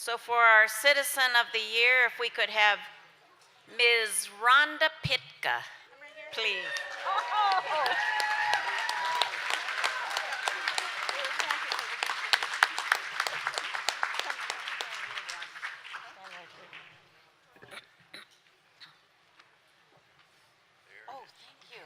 So for our Citizen of the Year, if we could have Ms. Rhonda Pitka, please. Oh, thank you.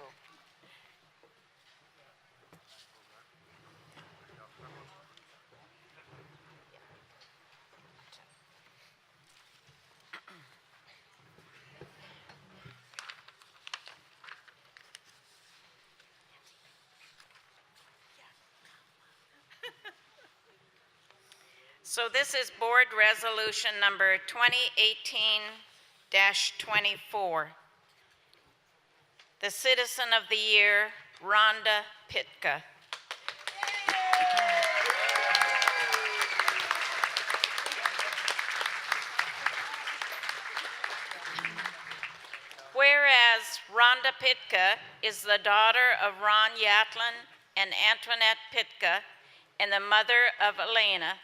So this is Board Resolution number 2018-24. The Citizen of the Year, Rhonda Pitka. Whereas Rhonda Pitka is the daughter of Ron Yatlin and Antoinette Pitka and the mother of Elena,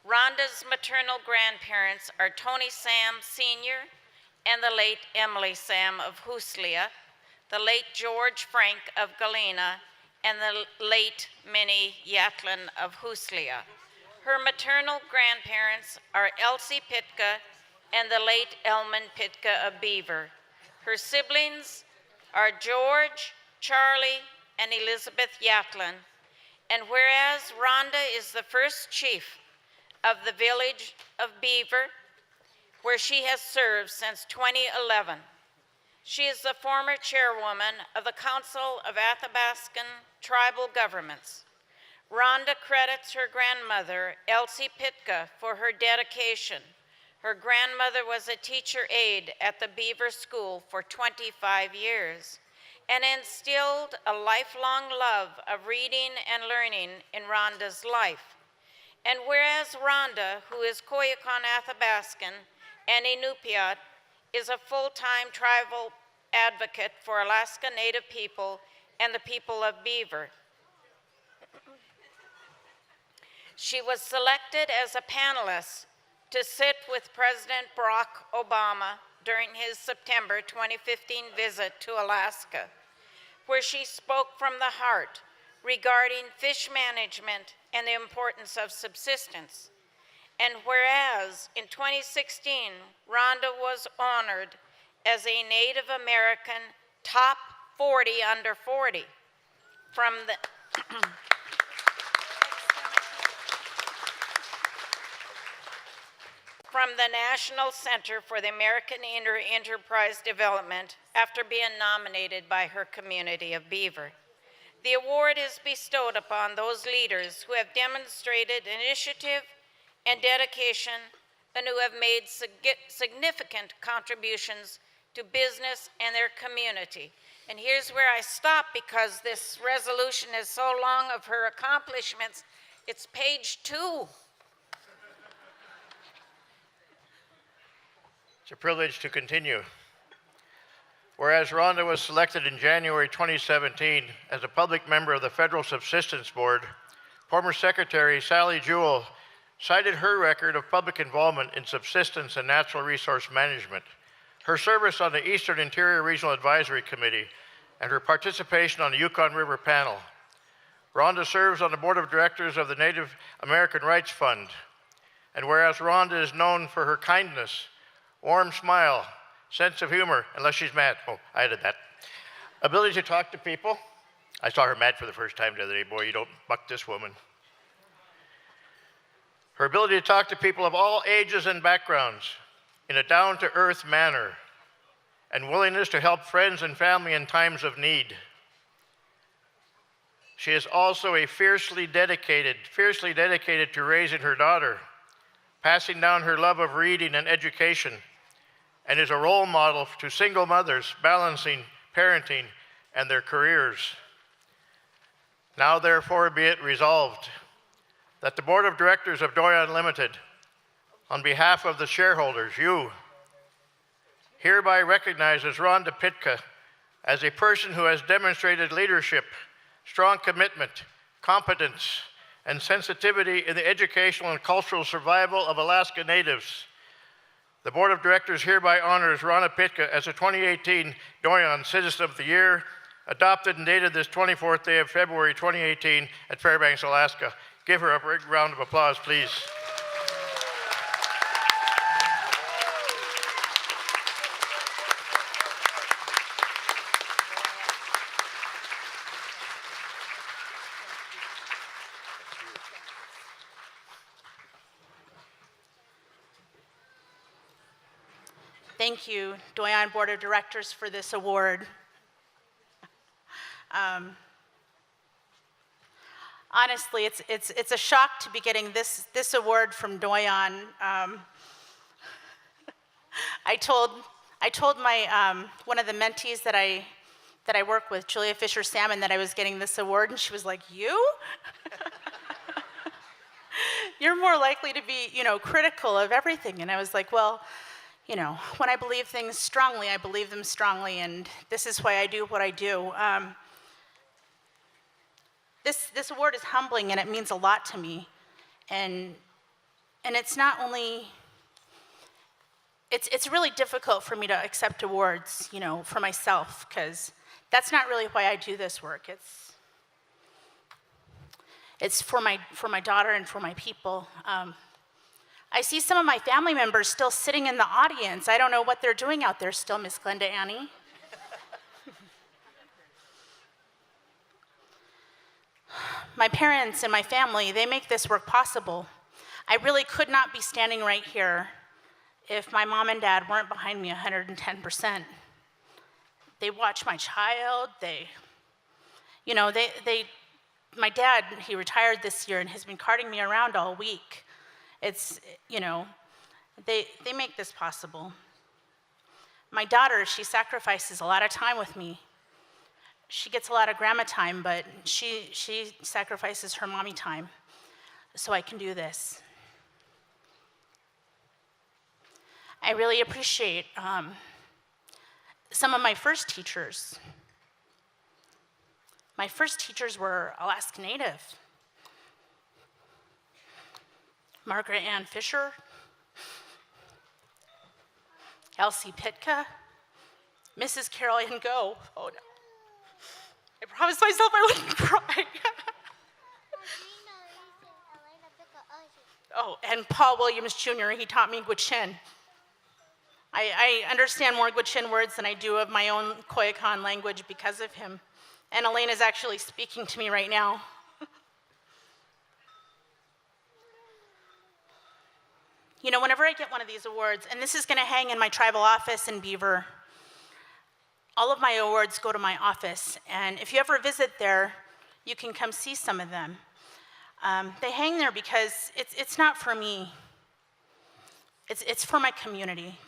Rhonda's maternal grandparents are Tony Sam Sr. and the late Emily Sam of Huslia, the late George Frank of Galena, and the late Minnie Yatlin of Huslia. Her maternal grandparents are Elsie Pitka and the late Elman Pitka of Beaver. Her siblings are George, Charlie, and Elizabeth Yatlin. And whereas Rhonda is the first chief of the village of Beaver, where she has served since 2011. She is the former chairwoman of the Council of Athabascan Tribal Governments. Rhonda credits her grandmother, Elsie Pitka, for her dedication. Her grandmother was a teacher aide at the Beaver School for 25 years and instilled a lifelong love of reading and learning in Rhonda's life. And whereas Rhonda, who is Koyukon Athabascan and Inupiat, is a full-time tribal advocate for Alaska Native people and the people of Beaver. She was selected as a panelist to sit with President Barack Obama during his September 2015 visit to Alaska, where she spoke from the heart regarding fish management and the importance of subsistence. And whereas in 2016, Rhonda was honored as a Native American top 40 under 40 from the National Center for the American Enterprise Development after being nominated by her community of Beaver. The award is bestowed upon those leaders who have demonstrated initiative and dedication and who have made significant contributions to business and their community. And here's where I stop because this resolution is so long of her accomplishments. It's page 2. It's a privilege to continue. Whereas Rhonda was selected in January 2017 as a public member of the Federal Subsistence Board, former Secretary Sally Jewell cited her record of public involvement in subsistence and natural resource management, her service on the Eastern Interior Regional Advisory Committee, and her participation on the Yukon River panel. Rhonda serves on the board of directors of the Native American Rights Fund. And whereas Rhonda is known for her kindness, warm smile, sense of humor, unless she's mad. Oh, I added that. Ability to talk to people. I saw her mad for the first time the other day. Boy, you don't buck this woman. Her ability to talk to people of all ages and backgrounds in a down-to-earth manner, and willingness to help friends and family in times of need. She is also a fiercely dedicated to raising her daughter, passing down her love of reading and education, and is a role model to single mothers balancing parenting and their careers. Now therefore be it resolved that the Board of Directors of Doyon Limited, on behalf of the shareholders, you, hereby recognizes Rhonda Pitka as a person who has demonstrated leadership, strong commitment, competence, and sensitivity in the educational and cultural survival of Alaska Natives. The Board of Directors hereby honors Rhonda Pitka as a 2018 Doyon Citizen of the Year, adopted and dated this 24th day of February 2018 at Fairbanks, Alaska. Give her a big round of applause, please. Thank you, Doyon Board of Directors, for this award. Honestly, it's a shock to be getting this award from Doyon. I told my one of the mentees that I work with, Julia Fisher Salmon, that I was getting this award, and she was like, "You? You're more likely to be, critical of everything." And I was like, "Well, when I believe things strongly, I believe them strongly, and this is why I do what I do." This award is humbling, and it means a lot to me. And it's not only, it's really difficult for me to accept awards, for myself, because that's not really why I do this work. It's for my daughter and for my people. I see some of my family members still sitting in the audience. I don't know what they're doing out there still, Miss Glenda Annie. My parents and my family, they make this work possible. I really could not be standing right here if my mom and dad weren't behind me 110%. They watch my child, my dad, he retired this year and has been carting me around all week. It's, they make this possible. My daughter, she sacrifices a lot of time with me. She gets a lot of grandma time, but she sacrifices her mommy time so I can do this. I really appreciate some of my first teachers. My first teachers were Alaska Native. Margaret Ann Fisher, Elsie Pitka, Mrs. Carol Ann Go. Oh no. I promised myself I wouldn't cry. Oh, and Paul Williams Jr., he taught me Gwich'in. I understand more Gwich'in words than I do of my own Koyukon language because of him. And Elaine is actually speaking to me right now. Whenever I get one of these awards, and this is going to hang in my tribal office in Beaver, all of my awards go to my office. And if you ever visit there, you can come see some of them. They hang there because it's not for me. It's for my community.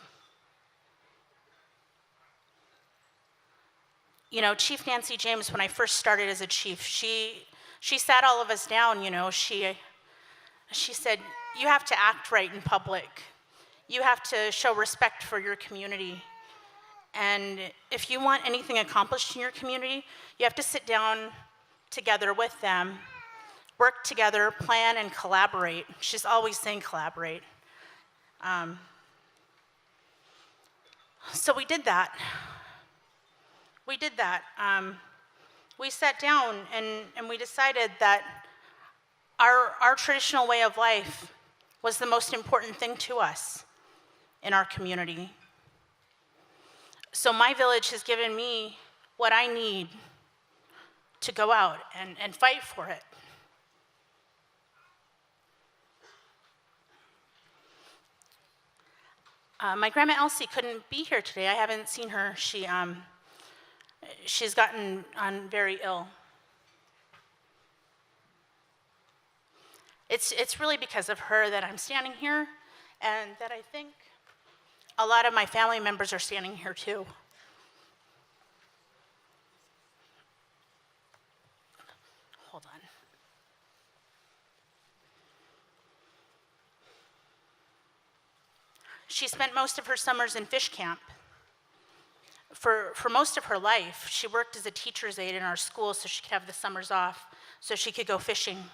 Chief Nancy James, when I first started as a chief, she sat all of us down, she said, "You have to act right in public. You have to show respect for your community. And if you want anything accomplished in your community, you have to sit down together with them, work together, plan, and collaborate." She's always saying collaborate. So we did that. We sat down and we decided that our traditional way of life was the most important thing to us in our community. So my village has given me what I need to go out and fight for it. My grandma Elsie couldn't be here today. I haven't seen her. She's gotten very ill. It's really because of her that I'm standing here, and that I think a lot of my family members are standing here too. Hold on. She spent most of her summers in fish camp. For most of her life, she worked as a teacher's aide in our school so she could have the summers off, so she could go fishing.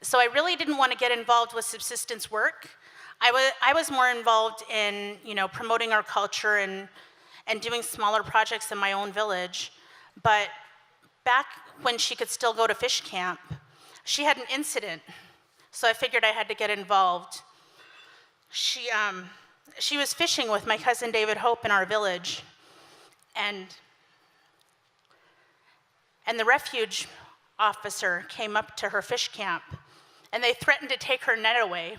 So I really didn't want to get involved with subsistence work. I was more involved in, promoting our culture and doing smaller projects in my own village. But back when she could still go to fish camp, she had an incident. So I figured I had to get involved. She was fishing with my cousin David Hope in our village. And the refuge officer came up to her fish camp, and they threatened to take her net away.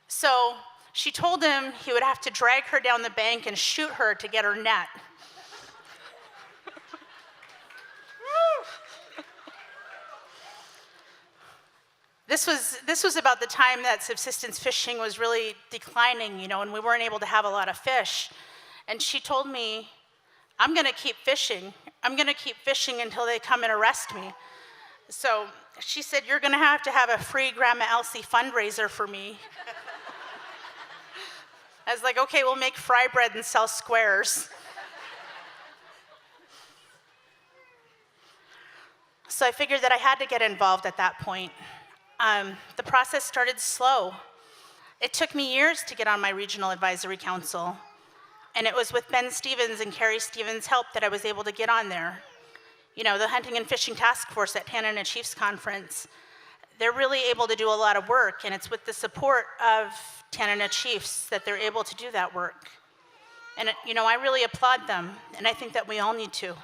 So she told him he would have to drag her down the bank and shoot her to get her net. This was about the time that subsistence fishing was really declining, and we weren't able to have a lot of fish. And she told me, I'm going to keep fishing. I'm going to keep fishing until they come and arrest me. So she said, you're going to have a free Grandma Elsie fundraiser for me. I was like, okay, we'll make fry bread and sell squares. So I figured that I had to get involved at that point. The process started slow. It took me years to get on my regional advisory council. And it was with Ben Stevens and Carrie Stevens' help that I was able to get on there. The Hunting and Fishing Task Force at Tanana Chiefs Conference, they're really able to do a lot of work, and it's with the support of Tanana Chiefs that they're able to do that work. And, I really applaud them, and I think that we all need to.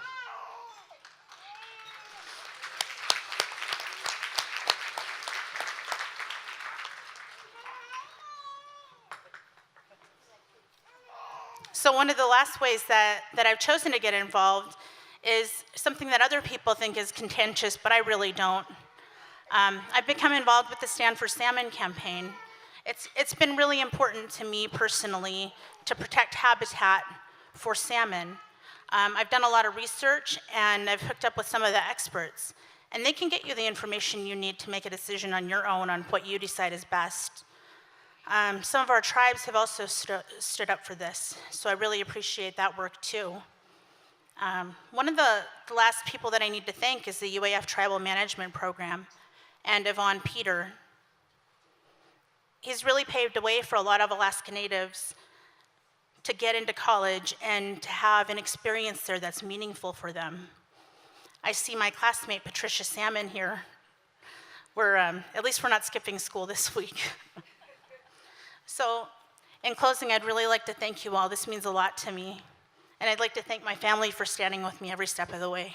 So one of the last ways that I've chosen to get involved is something that other people think is contentious, but I really don't. I've become involved with the Stand for Salmon campaign. It's been really important to me personally to protect habitat for salmon. I've done a lot of research, and I've hooked up with some of the experts, and they can get you the information you need to make a decision on your own on what you decide is best. Some of our tribes have also stood up for this, so I really appreciate that work too. One of the last people that I need to thank is the UAF Tribal Management Program and Yvonne Peter. He's really paved the way for a lot of Alaska Natives to get into college and to have an experience there that's meaningful for them. I see my classmate Patricia Salmon here. At least we're not skipping school this week. So, in closing, I'd really like to thank you all. This means a lot to me. And I'd like to thank my family for standing with me every step of the way.